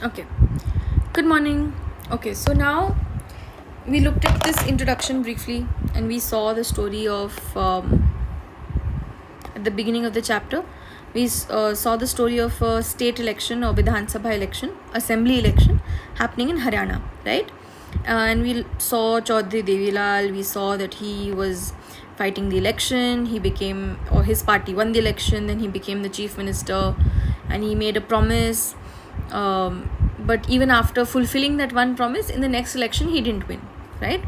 Okay. Good morning. Okay, so now we looked at this introduction briefly and we saw the story of, at the beginning of the chapter, we saw the story of a state election or Vidhan Sabha election, assembly election happening in Haryana, right? And we saw Chaudhry Devilal, we saw that he was fighting the election, he became, or his party won the election, then he became the chief minister and he made a promise. But even after fulfilling that one promise, in the next election he didn't win, right?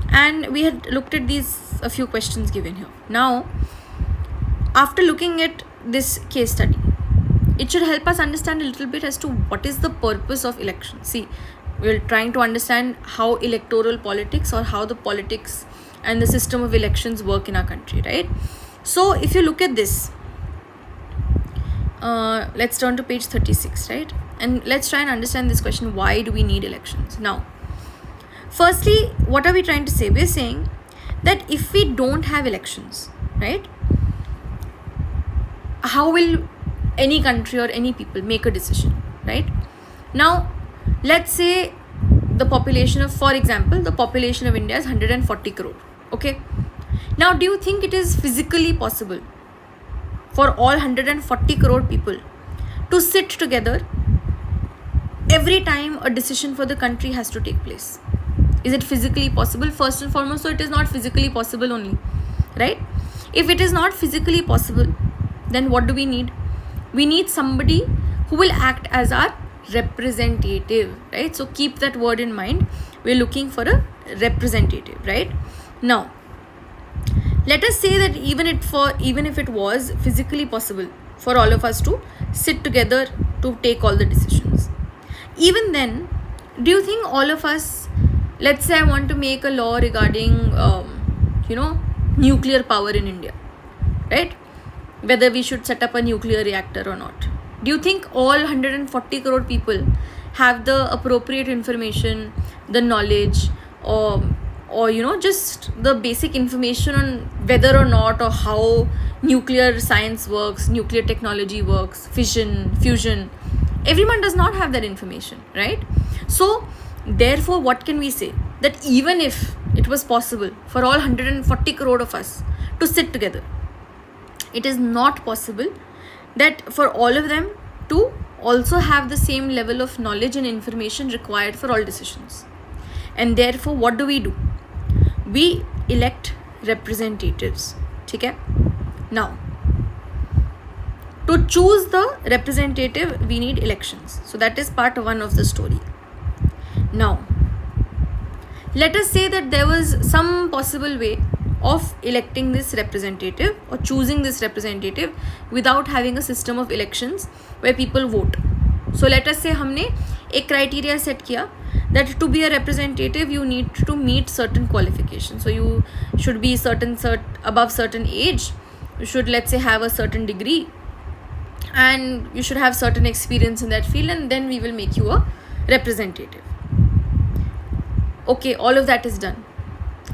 And we had looked at these a few questions given here. Now, after looking at this case study, it should help us understand a little bit as to what is the purpose of election. See, we're trying to understand how electoral politics or how the politics and the system of elections work in our country, right? So if you look at this, let's turn to page 36, right? And let's try and understand this question: why do we need elections? Now, firstly, what are we trying to say? We're saying that if we don't have elections, right, how will any country or any people make a decision, right? Now, let's say the population of, for example, the population of India is 140 crore, okay? Now, do you think it is physically possible for all 140 crore people to sit together every time a decision for the country has to take place? Is it physically possible? First and foremost, so it is not physically possible only, right? If it is not physically possible, then what do we need? We need somebody who will act as our representative, right? So keep that word in mind. We're looking for a representative, right? Now, let us say that even if it was physically possible for all of us to sit together to take all the decisions, even then, do you think all of us, let's say I want to make a law regarding nuclear power in India, right? Whether we should set up a nuclear reactor or not, do you think all 140 crore people have the appropriate information, the knowledge, or just the basic information on whether or not, or how nuclear science works, nuclear technology works, fission, fusion? Everyone does not have that information, right? So therefore, what can we say? That even if it was possible for all 140 crore of us to sit together, it is not possible that for all of them to also have the same level of knowledge and information required for all decisions. And therefore, what do? We elect representatives. Okay? Now, to choose the representative, we need elections. So that is part one of the story. Now, let us say that there was some possible way of electing this representative or choosing this representative without having a system of elections where people vote. So let us say हमने एक criteria set किया that to be a representative you need to meet certain qualifications. So you should be above certain age, you should, let's say, have a certain degree, and you should have certain experience in that field, and then we will make you a representative. Okay, all of that is done.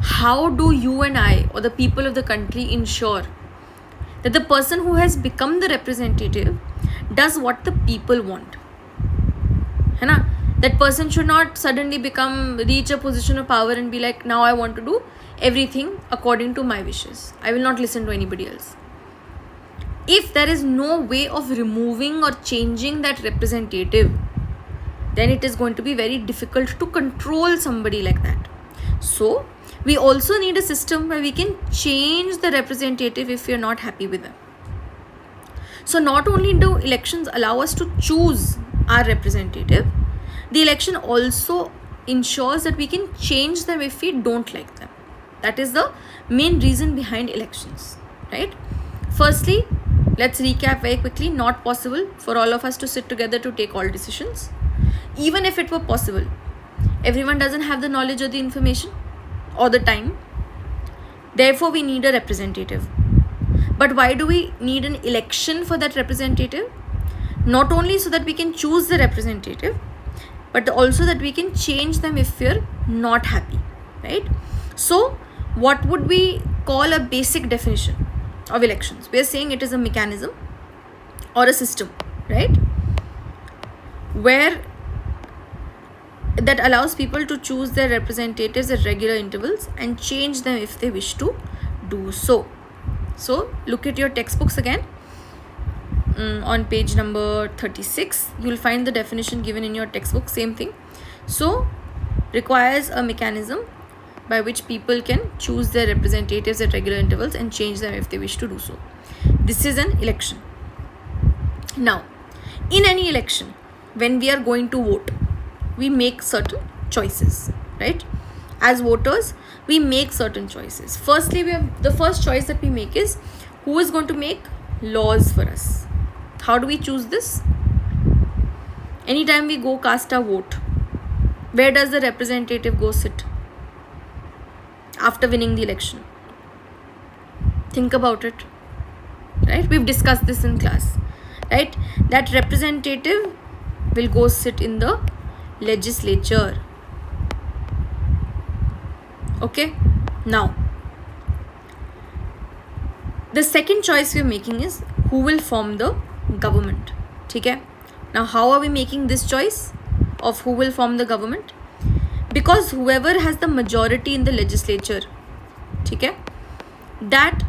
How do you and I, or the people of the country, ensure that the person who has become the representative does what the people want? है ना? That person should not suddenly reach a position of power and be like, now I want to do everything according to my wishes. I will not listen to anybody else. If there is no way of removing or changing that representative, then it is going to be very difficult to control somebody like that. So we also need a system where we can change the representative if we are not happy with them. So not only do elections allow us to choose our representative, the election also ensures that we can change them if we don't like them. That is the main reason behind elections, right? Firstly, let's recap very quickly. Not possible for all of us to sit together to take all decisions. Even if it were possible, everyone doesn't have the knowledge or the information or the time. Therefore, we need a representative. But why do we need an election for that representative? Not only so that we can choose the representative, but also that we can change them if we're not happy, right? So what would we call a basic definition of elections? We're saying it is a mechanism or a system, right, where that allows people to choose their representatives at regular intervals and change them if they wish to do so. So look at your textbooks again. On page number 36, you will find the definition given in your textbook, same thing. So requires a mechanism by which people can choose their representatives at regular intervals and change them if they wish to do so. This is an election. Now, in any election, when we are going to vote, we make certain choices, right? As voters, we make certain choices. Firstly, the first choice that we make is who is going to make laws for us. How do we choose this? Anytime we go cast our vote, where does the representative go sit after winning the election? Think about it, right? We've discussed this in class, right? That representative will go sit in the legislature. Okay, now the second choice we're making is who will form the government. Okay, now how are we making this choice of who will form the government? Because whoever has the majority in the legislature, okay, that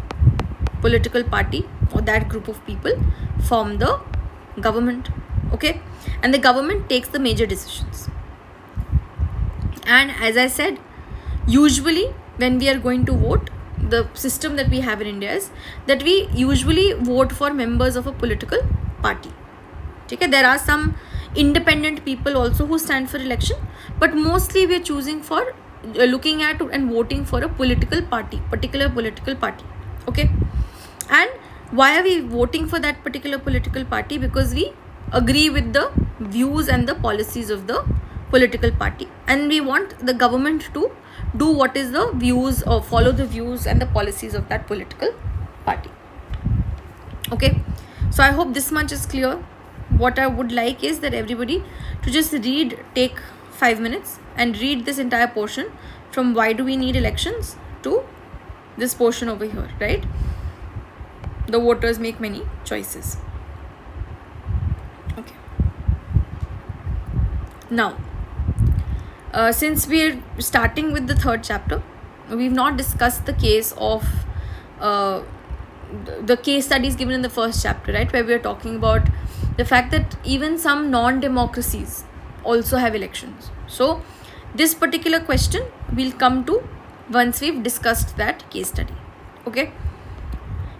political party or that group of people form the government. Okay, and the government takes the major decisions. And as I said, usually when we are going to vote, the system that we have in India is that we usually vote for members of a political party. Okay, there are some independent people also who stand for election, but mostly we are choosing for looking at and voting for a political party, particular political party. Okay, and why are we voting for that particular political party? Because we agree with the views and the policies of the political party, and we want the government to do what is the views or follow the views and the policies of that political party. Okay, so I hope this much is clear. What I would like is that everybody to just take 5 minutes and read this entire portion from why do we need elections to this portion over here, right? The voters make many choices. Okay, now since we're starting with the third chapter, we've not discussed the case of the case studies given in the first chapter, right, where we are talking about the fact that even some non-democracies also have elections. So this particular question we'll come to once we've discussed that case study. Okay,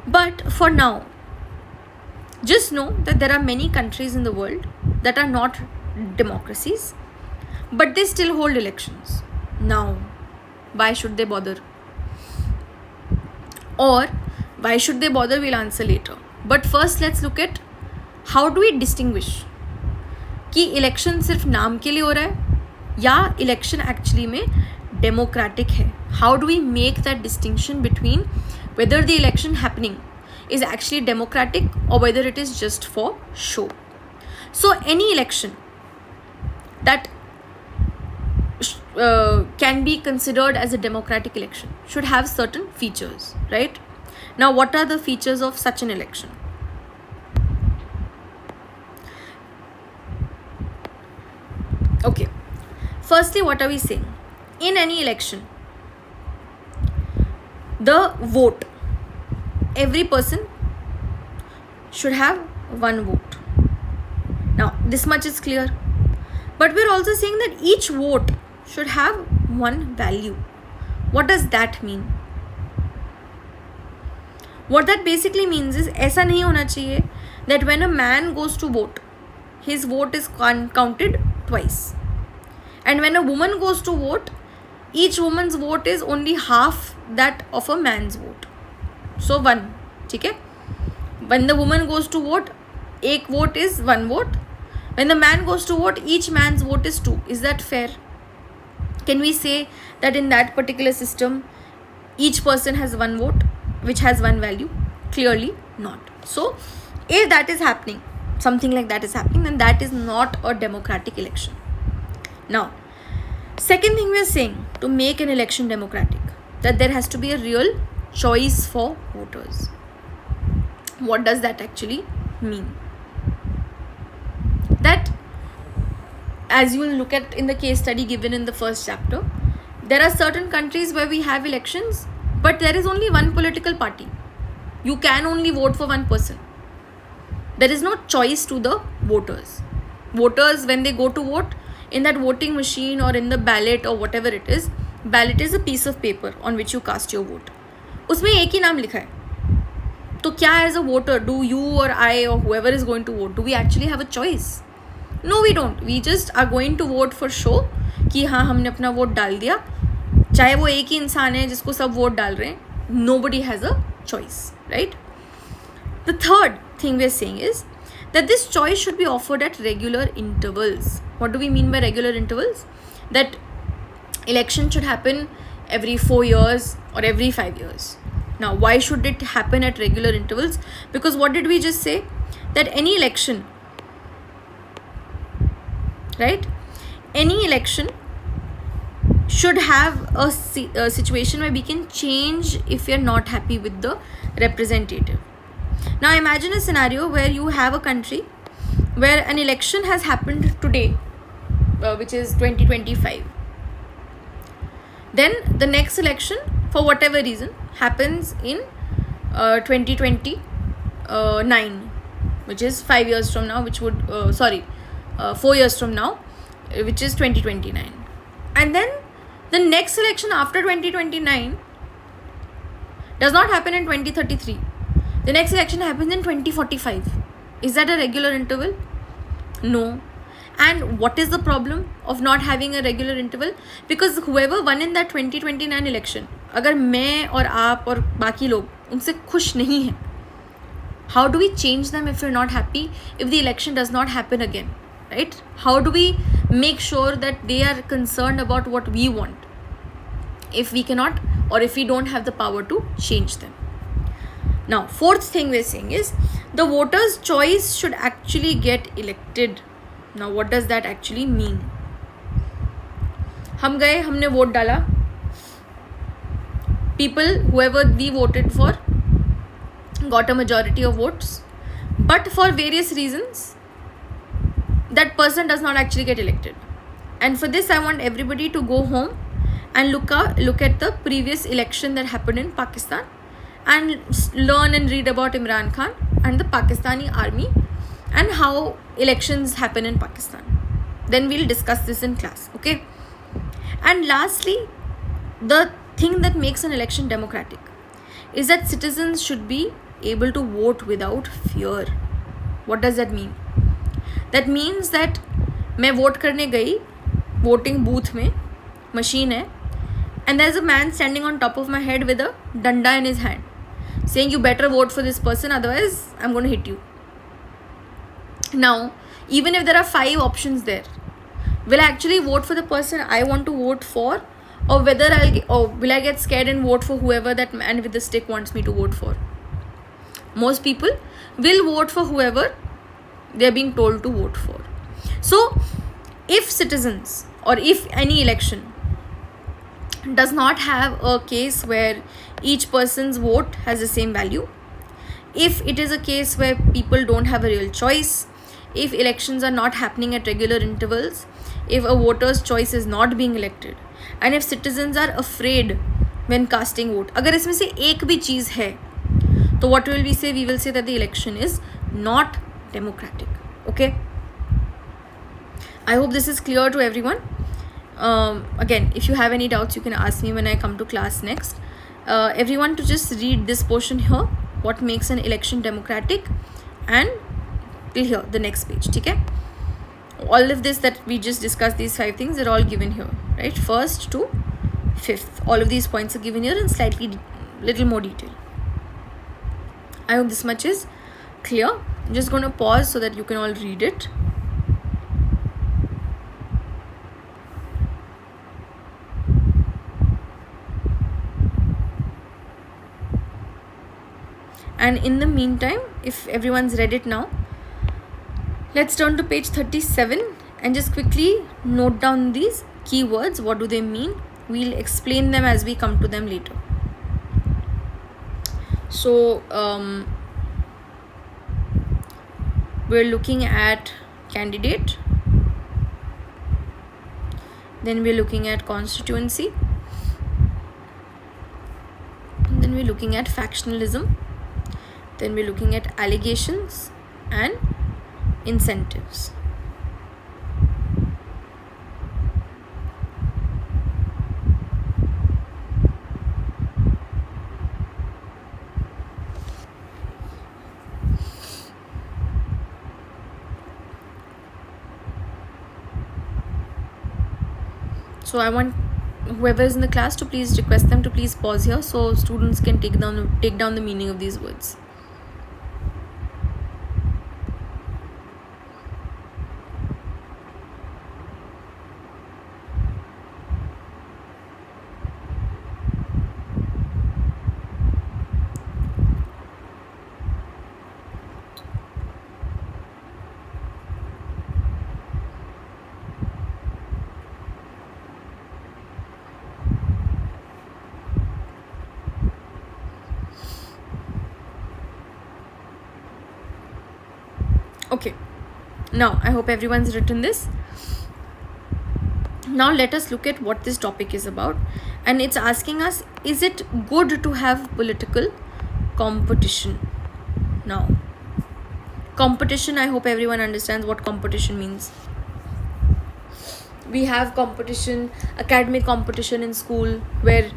but for now, just know that there are many countries in the world that are not democracies, but they still hold elections. Now, why should they bother? Or why should they bother? We'll answer later. But first, let's look at how do we distinguish कि election सिर्फ नाम के लिए हो रहा है या election actually में डेमोक्रेटिक है. How do we make that distinction between whether the election happening is actually democratic or whether it is just for show? So any election that can be considered as a democratic election should have certain features, right? Now, what are the features of such an election? Okay, firstly, what are we saying? In any election, the vote, every person should have one vote. Now, this much is clear. But we're also saying that each vote should have one value. What does that mean? What that basically means is ऐसा नहीं होना चाहिए that when a man goes to vote, his vote is counted twice. And when a woman goes to vote, each woman's vote is only half that of a man's vote. So one, ठीक है? When the woman goes to vote, एक vote is one vote. When the man goes to vote, each man's vote is two. Is that fair? Can we say that in that particular system, each person has one vote, which has one value? Clearly not. So, if that is happening, something like that is happening, then that is not a democratic election. Now, second thing we are saying to make an election democratic, that there has to be a real choice for voters. What does that actually mean? That as you will look at in the case study given in the first chapter, there are certain countries where we have elections, but there is only one political party. You can only vote for one person. There is no choice to the voters. Voters, when they go to vote, in that voting machine or in the ballot or whatever it is a piece of paper on which you cast your vote. उसमें एक ही नाम लिखा है. तो क्या as a voter, do you or I or whoever is going to vote, do we actually have a choice? No, we don't. We just are going to vote for show कि हाँ हमने अपना वोट डाल दिया, चाहे वो एक ही इंसान है जिसको सब वोट डाल रहे हैं. Nobody has a choice, right? The third thing we are saying is that this choice should be offered at regular intervals. What do we mean by regular intervals? That election should happen every 4 years or every 5 years. Now, why should it happen at regular intervals? Because what did we just say? That any election, right? Any election should have a situation where we can change if we are not happy with the representative. Now, imagine a scenario where you have a country where an election has happened today, which is 2025. Then the next election, for whatever reason, happens in 2029, which is 5 years from now, 4 years from now, which is 2029. And then the next election after 2029 does not happen in 2033. The next election happens in 2045. Is that a regular interval? No. And what is the problem of not having a regular interval? Because whoever won in that 2029 election, अगर मैं और आप और बाकी लोग उनसे खुश नहीं हैं, how do we change them if we're not happy if the election does not happen again, right? How do we make sure that they are concerned about what we want if we cannot or if we don't have the power to change them? Now, fourth thing we're saying is the voters' choice should actually get elected. Now, what does that actually mean? हम गए, हमने vote डाला. People, whoever we voted for, got a majority of votes. But for various reasons, that person does not actually get elected. And for this, I want everybody to go home and look at the previous election that happened in Pakistan and learn and read about Imran Khan and the Pakistani army and how elections happen in Pakistan. Then we'll discuss this in class, okay? And lastly, the thing that makes an election democratic is that citizens should be able to vote without fear. What does that mean? That means that मैं vote करने गई, voting booth में machine है, and there's a man standing on top of my head with a danda in his hand saying you better vote for this person, otherwise I'm going to hit you. Now, even if there are 5 options there, will I actually vote for the person I want to vote for, or will I get scared and vote for whoever that man with the stick wants me to vote for? Most people will vote for whoever they are being told to vote for. So, if citizens or if any election does not have a case where each person's vote has the same value, if it is a case where people don't have a real choice, if elections are not happening at regular intervals, if a voter's choice is not being elected, and if citizens are afraid when casting vote, अगर इसमें से एक भी चीज़ है, तो what will we say? We will say that the election is not democratic. Okay? I hope this is clear to everyone. Again, if you have any doubts, you can ask me when I come to class next. Everyone to just read this portion here, what makes an election democratic, and till here, the next page. Okay? All of this that we just discussed, these 5 things, they're all given here, right? 1st to 5th. All of these points are given here in slightly little more detail. I hope this much is clear. I'm just going to pause so that you can all read it. And in the meantime, if everyone's read it now, let's turn to page 37 and just quickly note down these keywords. What do they mean? We'll explain them as we come to them later. So, we're looking at candidate, then we're looking at constituency, then we're looking at factionalism, then we're looking at allegations and incentives. So I want whoever is in the class to please request them to please pause here so students can take down the meaning of these words. Okay, now I hope everyone's written this. Now let us look at what this topic is about, and it's asking us, is it good to have political competition? Now, competition, I hope everyone understands what competition means. We have competition, academic competition in school, where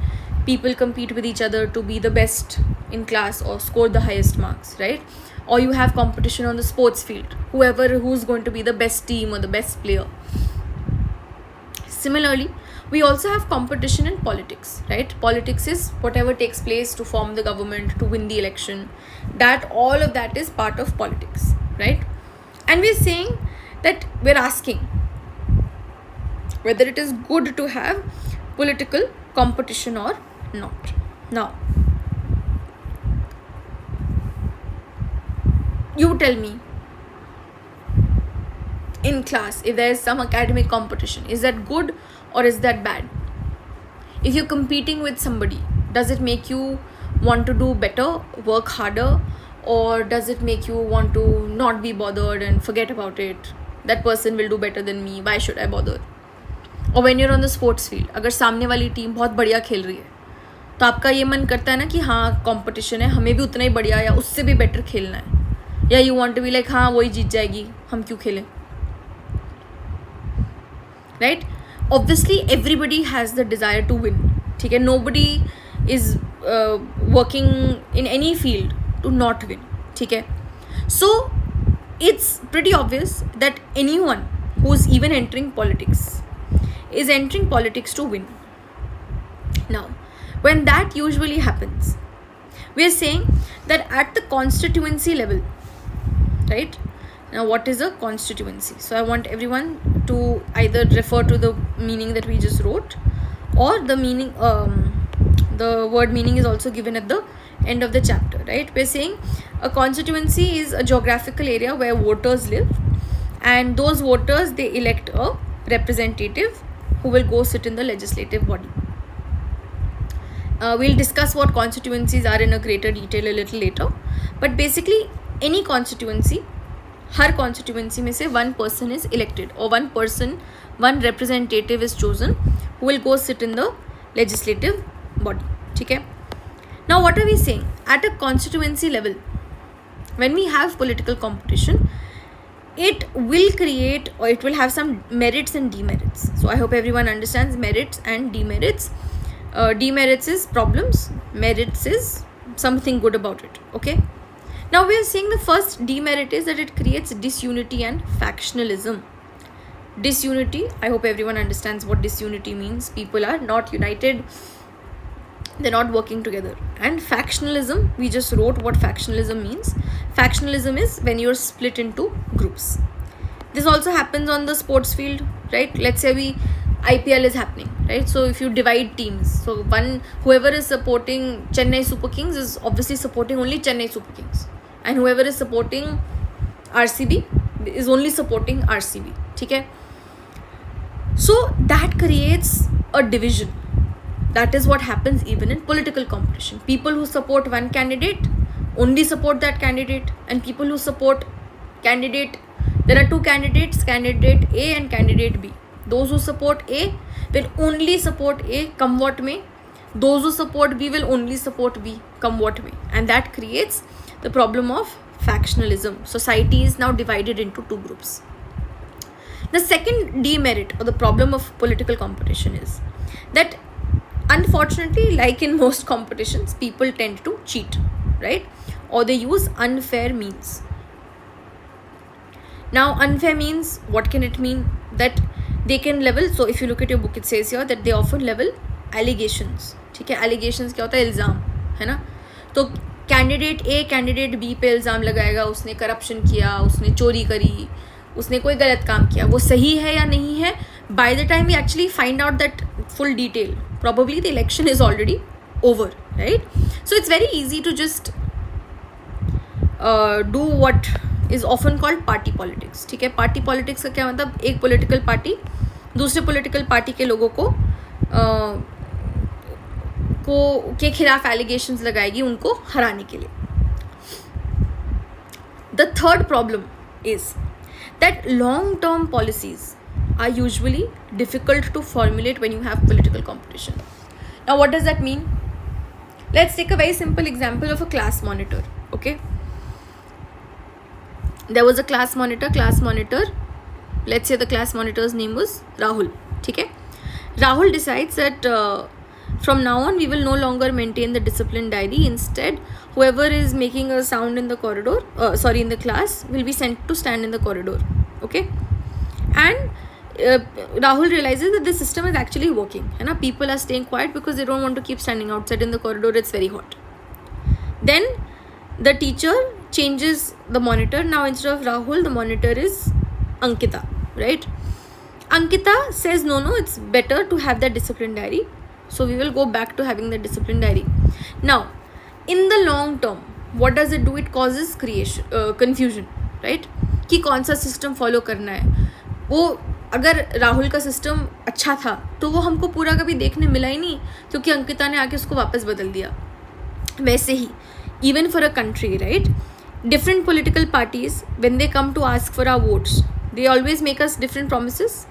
people compete with each other to be the best in class or score the highest marks, right? Or you have competition on the sports field, who's going to be the best team or the best player. Similarly, we also have competition in politics, right? Politics is whatever takes place to form the government, to win the election. That all of that is part of politics, right? And we're saying that we're asking whether it is good to have political competition or not. Now, you tell me, in class, if there is some academic competition, is that good or is that bad? If you're competing with somebody, does it make you want to do better, work harder, or does it make you want to not be bothered and forget about it? That person will do better than me, why should I bother? और when you're on the sports field, अगर सामने वाली team बहुत बढ़िया खेल रही है तो आपका ये मन करता है ना कि हाँ कंपटीशन है, हमें भी उतना ही बढ़िया या उससे भी बेटर खेलना है, या you want to be like हाँ वही जीत जाएगी, हम क्यों खेलें, right? Obviously everybody has the desire to win, ठीक है? Nobody is working in any field to not win, ठीक है? So it's pretty obvious that anyone who is even entering politics is entering politics to win. Now, when that usually happens, we are saying that at the constituency level, right? Now, what is a constituency? So, I want everyone to either refer to the meaning that we just wrote, or the meaning, the word meaning is also given at the end of the chapter, right? We are saying a constituency is a geographical area where voters live, and those voters, they elect a representative who will go sit in the legislative body. We'll discuss what constituencies are in a greater detail a little later, but basically any constituency, her constituency में से one person is elected, or one representative is chosen who will go sit in the legislative body, ठीक है? Now what are we saying? At a constituency level, when we have political competition, it will create, or it will have some merits and demerits. So I hope everyone understands merits and demerits. Demerits is problems, merits is something good about it, okay? Now we are saying the first demerit is that it creates disunity and factionalism. Disunity, I hope everyone understands what disunity means. People are not united, they're not working together. And factionalism, we just wrote what factionalism means. Factionalism is when you're split into groups. This also happens on the sports field, right? Let's say IPL is happening, right? So if you divide teams, so whoever is supporting Chennai Super Kings is obviously supporting only Chennai Super Kings, and whoever is supporting RCB is only supporting RCB, okay? So that creates a division. That is what happens even in political competition. People who support one candidate only support that candidate, and people who support candidate, there are two candidates, candidate A and candidate B. Those who support A, will only support A, come what may. Those who support B will only support B, come what may. And that creates the problem of factionalism. Society is now divided into two groups. The second demerit or the problem of political competition is that, unfortunately, like in most competitions, people tend to cheat, right? Or they use unfair means. Now, unfair means, what can it mean? That they can level, so if you look at your book, it says here that they often level allegations. ठीक है, allegations क्या होता है? इल्ज़ाम, है ना? तो candidate a candidate be पे इल्ज़ाम लगाएगा, उसने करप्शन किया, उसने चोरी करी, उसने कोई गलत काम किया. वो सही है या नहीं है, by the time we actually find out that full detail, probably the election is already over, right? So it's very easy to just do what is often called party politics. ठीक है, पार्टी पॉलिटिक्स का क्या मतलब? एक political party दूसरे political party के लोगों को के खिलाफ एलिगेशंस लगाएगी उनको हराने के लिए. The third problem is that long-term policies are usually difficult to formulate when you have political competition. Now, what does that mean? Let's take a very simple example of a class monitor, okay? There was a class monitor, let's say the class monitor's name was Rahul, okay? Rahul decides that from now on we will no longer maintain the discipline diary. Instead, whoever is making a sound in the corridor, in the class, will be sent to stand in the corridor, okay? And Rahul realizes that the system is actually working, है ना? People are staying quiet because they don't want to keep standing outside in the corridor. It's very hot. Then the teacher changes the monitor. Now instead of Rahul, the monitor is Ankita, right? Ankita says no, it's better to have that discipline diary. So we will go back to having the discipline diary. Now, in the long term, what does it do? It causes confusion, right? कि कौन सा system follow करना है. वो अगर राहुल का system अच्छा था तो वो हमको पूरा कभी देखने मिला ही नहीं, क्योंकि अंकिता ने आके उसको वापस बदल दिया. वैसे ही even for a country, right? Different political parties, when they come to ask for our votes, they always make us different promises,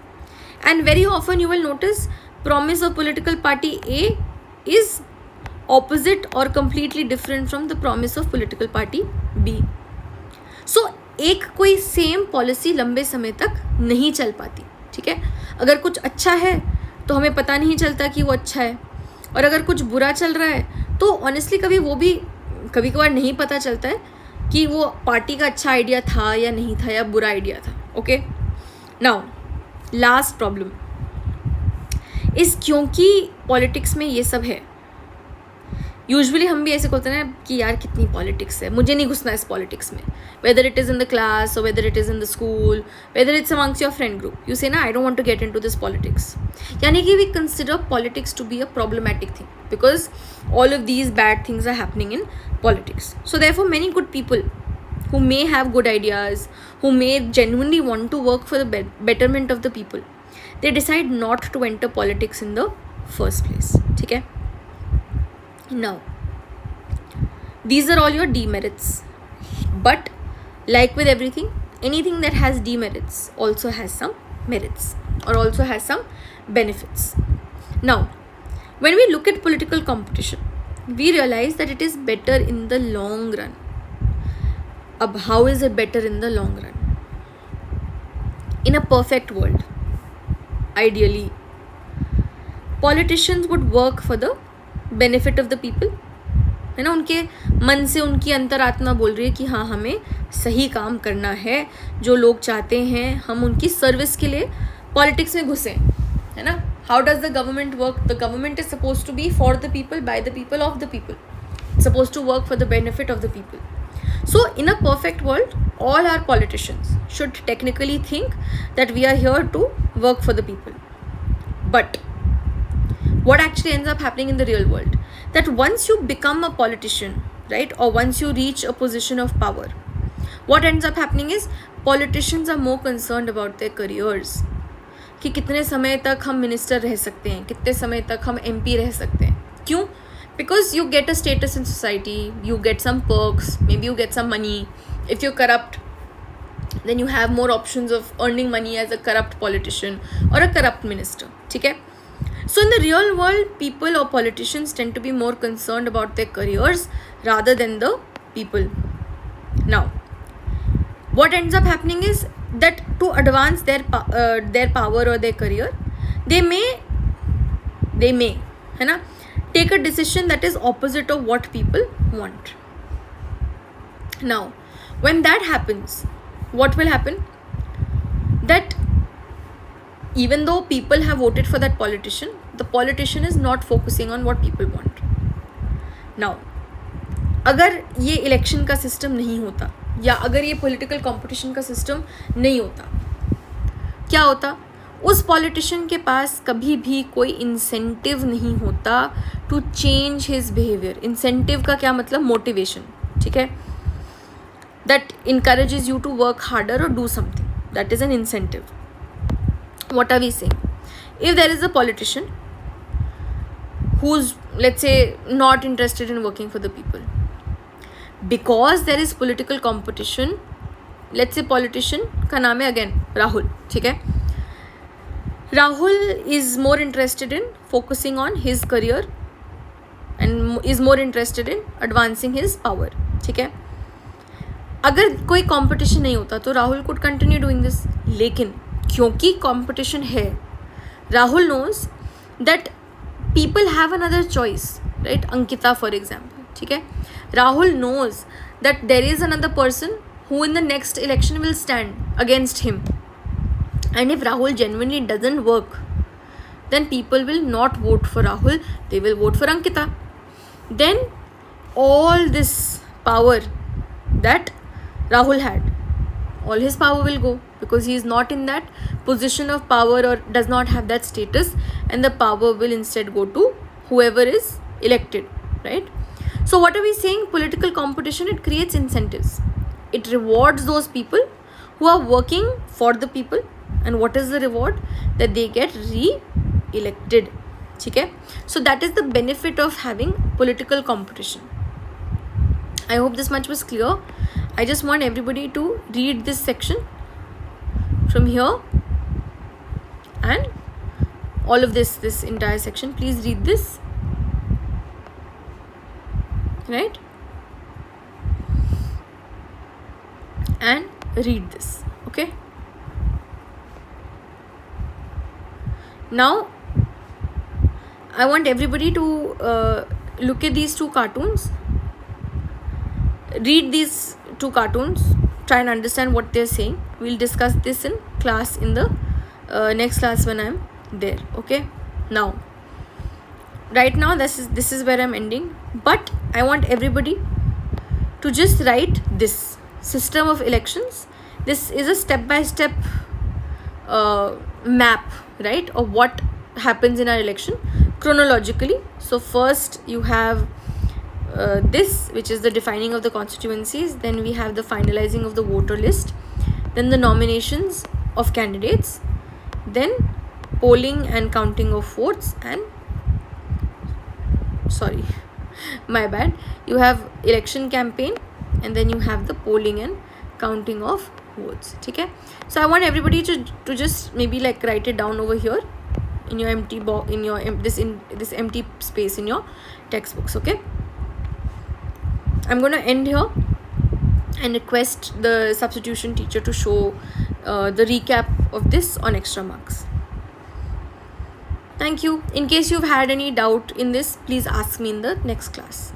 and very often you will notice promise of political party A is opposite or completely different from the promise of political party B. So एक कोई same policy लंबे समय तक नहीं चल पाती, ठीक है? अगर कुछ अच्छा है तो हमें पता नहीं चलता कि वो अच्छा है, और अगर कुछ बुरा चल रहा है तो ऑनेस्टली कभी कभार नहीं पता चलता है कि वो पार्टी का अच्छा आइडिया था या नहीं था, या बुरा आइडिया था. ओके, नाउ लास्ट प्रॉब्लम इस, क्योंकि पॉलिटिक्स में ये सब है, यूजुअली हम भी ऐसे बोलते हैं ना कि यार कितनी पॉलिटिक्स है, मुझे नहीं घुसना इस पॉलिटिक्स में. Whether it is in the class और whether it is in the school, whether it's amongst your friend group, you say ना I don't want to get into this politics. यानी कि we consider politics to be a problematic thing because all of these bad things are happening in politics. So therefore many good people who may have good ideas, who may genuinely want to work for the betterment of the people, they decide not to enter politics in the first place. ठीक है? Now, these are all your demerits, but like with everything, anything that has demerits also has some merits or also has some benefits. Now, when we look at political competition, we realize that it is better in the long run. अब how is it better in the long run? In a perfect world, ideally, politicians would work for the benefit of the people, है ना? उनके मन से उनकी अंतरात्मा बोल रही है कि हाँ, हमें सही काम करना है, जो लोग चाहते हैं हम उनकी सर्विस के लिए पॉलिटिक्स में घुसें, है ना? How does the government work? The government is supposed to be for the people, by the people, of the people. It's supposed to work for the benefit of the people. So in a perfect world, all our politicians should technically think that we are here to work for the people. But what actually ends up happening in the real world, that once you become a politician, right, or once you reach a position of power, what ends up happening is politicians are more concerned about their careers, कि कितने समय तक हम minister रह सकते हैं, कितने समय तक हम MP रह सकते हैं. क्यों? Because you get a status in society, you get some perks, maybe you get some money. If you're corrupt, then you have more options of earning money as a corrupt politician or a corrupt minister. ठीक है? So in the real world, people or politicians tend to be more concerned about their careers rather than the people. Now, what ends up happening is that to advance their power or their career, they may है ना, take a decision that is opposite of what people want. Now, when that happens, what will happen? That even though people have voted for that politician, the politician is not focusing on what people want. Now, अगर ये election का system नहीं होता, या अगर ये political competition का system नहीं होता, क्या होता? उस पॉलिटिशियन के पास कभी भी कोई इंसेंटिव नहीं होता to change his behaviour. Incentive का क्या मतलब? मोटिवेशन. ठीक है, that encourages you to work harder और do something. That is an incentive. What are we saying? If there is a politician who's, let's say, not interested in working for the people, because there is political competition, let's say politician का नाम है again Rahul. ठीक है, Rahul is more interested in focusing on his career and is more interested in advancing his power. ठीक है, अगर कोई competition नहीं होता तो Rahul could continue doing this. लेकिन क्योंकि competition है, Rahul knows that people have another choice, right? Ankita for example. ठीक है, Rahul knows that there is another person who in the next election will stand against him, and if Rahul genuinely doesn't work, then people will not vote for Rahul, they will vote for Ankita. Then all this power that Rahul had, all his power will go, because he is not in that position of power or does not have that status, and the power will instead go to whoever is elected, right? So what are we saying? Political competition, it creates incentives. It rewards those people who are working for the people, and what is the reward? That they get re-elected. ठीक है, so that is the benefit of having political competition. I hope this much was clear. I just want everybody to read this section from here and all of this entire section. Please read this, right? And read this, okay? Now I want everybody to look at these two cartoons, read these two cartoons, try and understand what they're saying. We'll discuss this in class, in the next class when I'm there, okay? Now, right now this is where I'm ending, but I want everybody to just write this system of elections. This is a step-by-step map, right, of what happens in our election chronologically. So first you have this, which is the defining of the constituencies. Then we have the finalizing of the voter list, then the nominations of candidates, then polling and counting of votes, and sorry, my bad, you have election campaign, and then you have the polling and counting of votes. ठीक है, so I want everybody to just maybe like write it down over here in your empty box, in your this empty space in your textbooks, okay? I'm going to end here and request the substitution teacher to show the recap of this on extra marks. Thank you. In case you've had any doubt in this, please ask me in the next class.